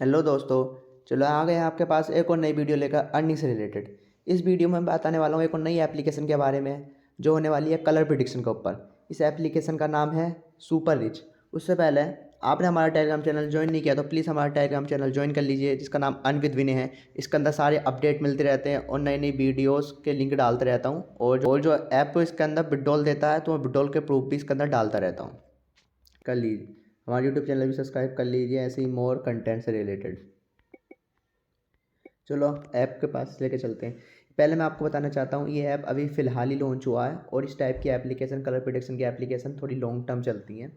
Hello दोस्तों। चलो आ गए आपके पास एक और नई वीडियो लेकर अर्निंग से रिलेटेड। इस वीडियो में मैं बताने वाला हूँ एक और नई एप्लीकेशन के बारे में जो होने वाली है कलर प्रिडिक्शन के ऊपर। इस एप्लीकेशन का नाम है सुपर रिच। उससे पहले आपने हमारा टेलीग्राम चैनल ज्वाइन नहीं किया तो प्लीज़ हमारा टेलीग्राम चैनल ज्वाइन कर लीजिए, जिसका नाम अन विद विनय है। इसके अंदर सारे अपडेट मिलते रहते हैं और नई नई वीडियोज़ के लिंक डालते रहता हूँ, और जो ऐप इसके अंदर विड्रॉल देता है तो मैं विड्रॉल के प्रूफ भी इसके अंदर डालता रहता हूँ। कर लीजिए, हमारा यूट्यूब चैनल भी सब्सक्राइब कर लीजिए ऐसे ही मोर कंटेंट से रिलेटेड। चलो ऐप के पास लेके चलते हैं। पहले मैं आपको बताना चाहता हूँ ये ऐप अभी फ़िलहाल ही लॉन्च हुआ है और इस टाइप की एप्लीकेशन, कलर प्रिडिक्शन की एप्लीकेशन थोड़ी लॉन्ग टर्म चलती हैं।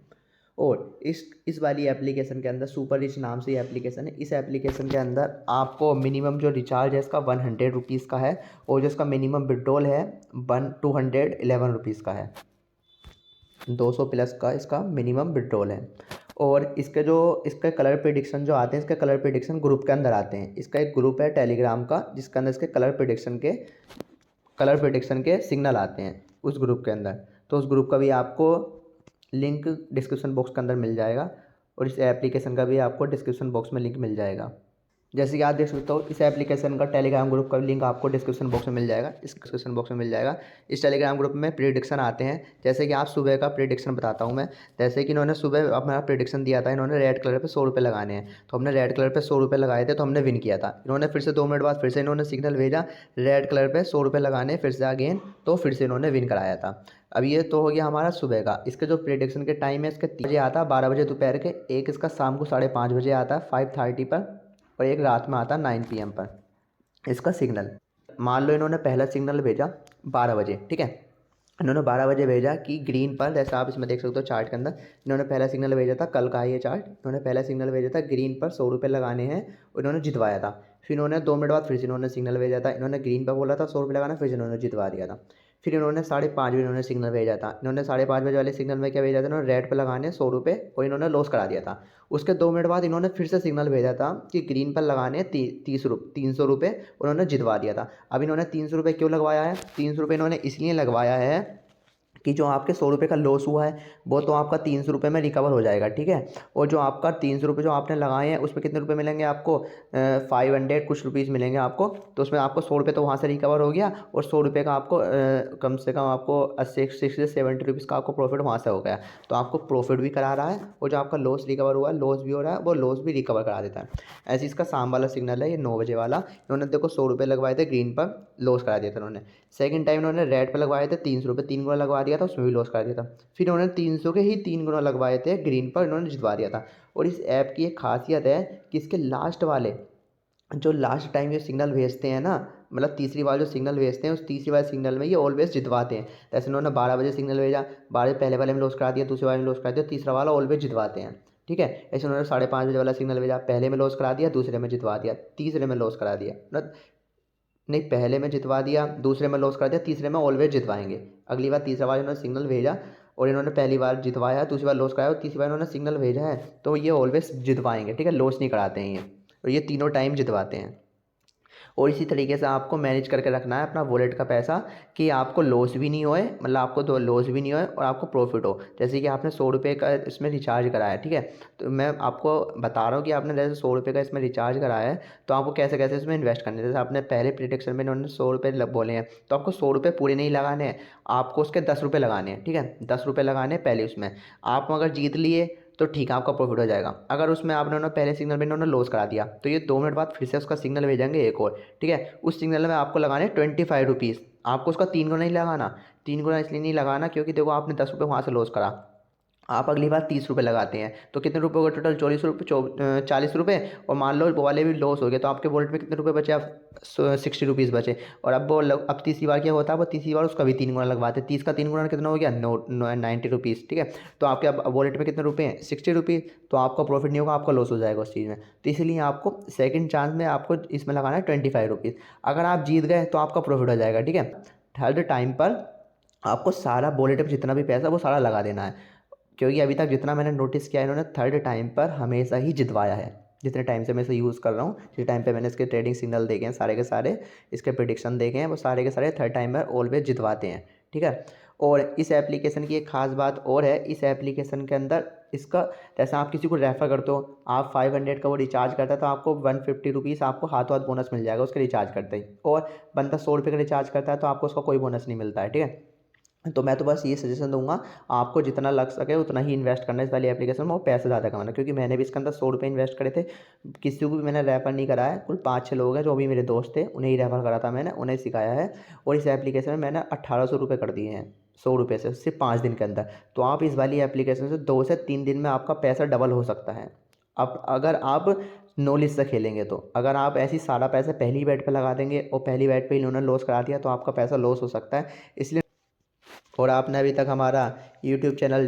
और इस वाली एप्लीकेशन के अंदर सुपर रिच नाम से ये एप्लीकेशन है। इस एप्लीकेशन के अंदर आपको मिनिमम जो रिचार्ज है इसका 100 रुपीज़ का है, और जो इसका मिनिमम विड्रॉल है 211 रुपीज़ का है। 200 प्लस का इसका मिनिमम विड्रॉल है। और इसके कलर प्रिडिक्शन जो आते हैं, इसके कलर प्रिडिक्शन ग्रुप के अंदर आते हैं। इसका एक ग्रुप है टेलीग्राम का जिसके अंदर इसके कलर प्रिडिक्शन के सिग्नल आते हैं उस ग्रुप के अंदर। तो उस ग्रुप का भी आपको लिंक डिस्क्रिप्शन बॉक्स के अंदर मिल जाएगा, और इस एप्लीकेशन का भी आपको डिस्क्रिप्शन बॉक्स में लिंक मिल जाएगा। जैसे कि आप देख सकते हो इस एप्लीकेशन का टेलीग्राम ग्रुप का लिंक आपको डिस्क्रिप्शन बॉक्स में मिल जाएगा, इस डिस्क्रिप्शन बॉक्स में मिल जाएगा। इस टेलीग्राम ग्रुप में प्रिडिक्शन आते हैं। जैसे कि आप सुबह का प्रिडिक्शन बताता हूँ मैं। जैसे कि इन्होंने सुबह अपना प्रिडिक्शन दिया था, इन्होंने रेड कलर पे 100 रुपये लगाने हैं, तो हमने रेड कलर पे 100 रुपये लगाए थे तो हमने विन किया था। इन्होंने फिर से 2 मिनट बाद फिर से इन्होंने सिग्नल भेजा रेड कलर पर 100 रुपये लगाने, फिर से अगेन, तो फिर से इन्होंने विन कराया था। अब ये तो हो गया हमारा सुबह का। इसके जो प्रिडिक्शन के टाइम है, इसके 3 बजे आता है, 12 बजे दोपहर के, एक इसका शाम को 5:30 बजे आता है 5:30 पर, और एक रात में आता है 9 PM पर इसका सिग्नल। मान लो इन्होंने पहला सिग्नल भेजा 12 बजे, ठीक है। इन्होंने 12 बजे भेजा कि ग्रीन पर, जैसे आप इसमें देख सकते हो चार्ट के अंदर, इन्होंने पहला सिग्नल भेजा था, कल का है ये चार्ट। इन्होंने पहला सिग्नल भेजा था ग्रीन पर 100 रुपये लगाने हैं, और इन्होंने जितवाया था। फिर इन्होंने 2 मिनट बाद फिर से इन्होंने सिग्नल भेजा था, इन्होंने ग्रीन पर बोला था 100 रुपये लगाना, फिर से इन्होंने जितवा दिया था। फिर इन्होंने 5:30 बजे इन्होंने सिग्नल भेजा था। इन्होंने 5:30 बजे वाले सिग्नल में क्या भेजा था, इन्होंने रेड पर लगाने 100 रुपये, और इन्होंने लॉस करा दिया था। उसके 2 मिनट बाद इन्होंने फिर से सिग्नल भेजा था कि ग्रीन पर लगाने 300 रुपये, उन्होंने जितवा दिया था। अब इन्होंने 300 रुपये क्यों लगवाया है? 300 रुपये इन्होंने इसलिए लगवाया है कि जो आपके 100 रुपये का लॉस हुआ है वो तो आपका 300 रुपये में रिकवर हो जाएगा, ठीक है। और जो आपका 300 रुपये जो आपने लगाए हैं उसमें कितने रुपये मिलेंगे आपको? 500 कुछ रुपीज़ मिलेंगे आपको। तो उसमें आपको 100 रुपये तो वहाँ से रिकवर हो गया, और 100 रुपये का आपको कम से कम आपको 60 से 70 रुपीज़ का आपको प्रॉफिट वहाँ से हो गया। तो आपको प्रॉफिट भी करा रहा है, और जो आपका लॉस रिकवर हुआ है, लॉस भी हो रहा है, वो लॉस भी रिकवर करा देता है। ऐसे इसका शाम वाला सिग्नल है, ये 9 बजे वाला। इन्होंने देखो 100 रुपये लगवाए थे ग्रीन पर, लॉस करा दिया था इन्होंने। सेकंड टाइम इन्होंने रेड पर लगवाए थे 300 रुपये, 3 गुना लगवा दिया था, उसमें भी लॉस करा दिया था। फिर इन्होंने 300 के ही 3 गुना लगवाए थे ग्रीन पर, इन्होंने जितवा दिया था। और इस ऐप की एक खासियत है कि इसके लास्ट वाले जो लास्ट टाइम जो सिग्नल भेजते हैं ना, मतलब तीसरी बार जो सिग्नल भेजते हैं, उस तीसरी बार सिग्नल में ये ऑलवेज जितवाते हैं। जैसे इन्होंने 12 बजे सिग्नल भेजा, 12 बजे पहले वाले में लॉस करा दिया, दूसरे वाले में लॉस करा दिया, तीसरा वाला ऑलवेज जितवाते हैं, ठीक है। ऐसे उन्होंने 5:30 बजे वाला सिग्नल भेजा, पहले में लॉस करा दिया, दूसरे में जितवा दिया, तीसरे में लॉस करा दिया, मतलब नहीं, पहले में जितवा दिया, दूसरे में लॉस कर दिया, तीसरे में ऑलवेज जितवाएंगे। अगली बार तीसरा बार इन्होंने सिग्नल भेजा और इन्होंने पहली बार जितवाया है, दूसरी बार लॉस कराया, और तीसरी बार इन्होंने सिग्नल भेजा है, तो ये ऑलवेज जितवाएंगे, ठीक है। लॉस नहीं कराते हैं ये, और ये तीनों टाइम जितवाते हैं। और इसी तरीके से आपको मैनेज करके रखना है अपना वॉलेट का पैसा, कि आपको लॉस भी नहीं होए, मतलब आपको तो लॉस भी नहीं होए और आपको प्रॉफिट हो। जैसे कि आपने 100 रुपये का इसमें रिचार्ज कराया है, ठीक है। तो मैं आपको बता रहा हूँ कि आपने जैसे 100 रुपये का इसमें रिचार्ज कराया है, तो आपको कैसे कैसे इसमें इन्वेस्ट करने हैं। जैसे आपने पहले प्रिडिक्शन में इन्होंने 100 रुपये बोले हैं, तो आपको 100 रुपये पूरे नहीं लगाने हैं, आपको उसके 10 रुपये लगाने हैं, ठीक है। 10 रुपये लगाने हैं पहले उसमें। आप अगर जीत लिए तो ठीक है, आपका प्रॉफिट हो जाएगा। अगर उसमें आपने पहले सिग्नल में इन्होंने लॉस करा दिया, तो ये 2 मिनट बाद फिर से उसका सिग्नल भेजेंगे एक और, ठीक है। उस सिग्नल में आपको लगाने 25 रुपीज़। आपको उसका 3 गुना नहीं लगाना। 3 गुना इसलिए नहीं लगाना क्योंकि देखो आपने 10 रुपये वहाँ से लॉस करा, आप अगली बार 30 रुपये लगाते हैं, तो कितने रुपये हो गए टोटल? 40 रुपये। और मान लो वो वाले भी लॉस हो गए, तो आपके वॉलेट में कितने रुपये बचे? आप 60 रुपीज़ बचे। और अब तीसरी बार क्या होता है, वो तीसरी बार उसका भी 3 गुना लगवाते हैं। 30 का 3 गुना कितना हो गया? 90 रुपीज़, ठीक है। तो आपके अब वॉलेट में कितने रुपये हैं? 60 रुपीज़। तो आपका प्रॉफिट नहीं होगा, आपका लॉस हो जाएगा उस चीज़ में। तो इसलिए आपको सेकेंड चांस में आपको इसमें लगाना है 25 रुपीज़। अगर आप जीत गए तो आपका प्रॉफिट हो जाएगा, ठीक है। थर्ड टाइम पर आपको सारा वॉलेट में जितना भी पैसा वो सारा लगा देना है, क्योंकि अभी तक जितना मैंने नोटिस किया है, इन्होंने थर्ड टाइम पर हमेशा ही जितवाया है। जितने टाइम से मैं इसे यूज़ कर रहा हूँ, जिस टाइम पे मैंने इसके ट्रेडिंग सिग्नल देखे हैं सारे के सारे, इसके प्रिडिक्शन देखे हैं, वो सारे के सारे थर्ड टाइम पर ऑलवेज जितवाते हैं, ठीक है। और इस एप्लीकेशन की एक ख़ास बात और है, इस एप्लीकेशन के अंदर इसका जैसे आप किसी को रेफ़र करते हो, आप 500 का वो रिचार्ज करता है तो आपको 150 रुपीज़ आपको हाथों हाथ बोनस मिल जाएगा उसके रिचार्ज करते ही। और बंदा 100 रुपये का रिचार्ज करता है तो आपको उसका कोई बोनस नहीं मिलता है, ठीक है। तो मैं तो बस ये सजेशन दूँगा, आपको जितना लग सके उतना ही इन्वेस्ट करना है इस वाली एप्लीकेशन में और पैसे ज़्यादा कमाना, क्योंकि मैंने भी इसके अंदर 100 रुपये इन्वेस्ट करे थे। किसी को भी मैंने रेफ़र नहीं करा है, कुल 5-6 लोग हैं जो अभी मेरे दोस्त थे, उन्हें ही रेफ़र करा था मैंने, उन्हें सिखाया है। और इस एप्लीकेशन में मैंने 1800 रुपये कर दिए हैं, 100 रुपये से, सिर्फ़ 5 दिन के अंदर। तो आप इस वाली एप्लीकेशन से 2 से 3 दिन में आपका पैसा डबल हो सकता है। अब अगर आप नॉलेज से खेलेंगे तो, अगर आप ऐसे ही सारा पैसा पहली बेट पे लगा देंगे और पहली बेट पे ही इन्होंने लॉस करा दिया तो आपका पैसा लॉस हो सकता है। इसलिए, और आपने अभी तक हमारा यूट्यूब चैनल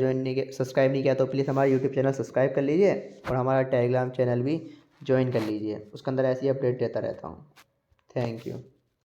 सब्सक्राइब नहीं किया तो प्लीज़ हमारा यूट्यूब चैनल सब्सक्राइब कर लीजिए और हमारा टेलीग्राम चैनल भी ज्वाइन कर लीजिए, उसके अंदर ऐसी अपडेट देता रहता हूँ। Thank you.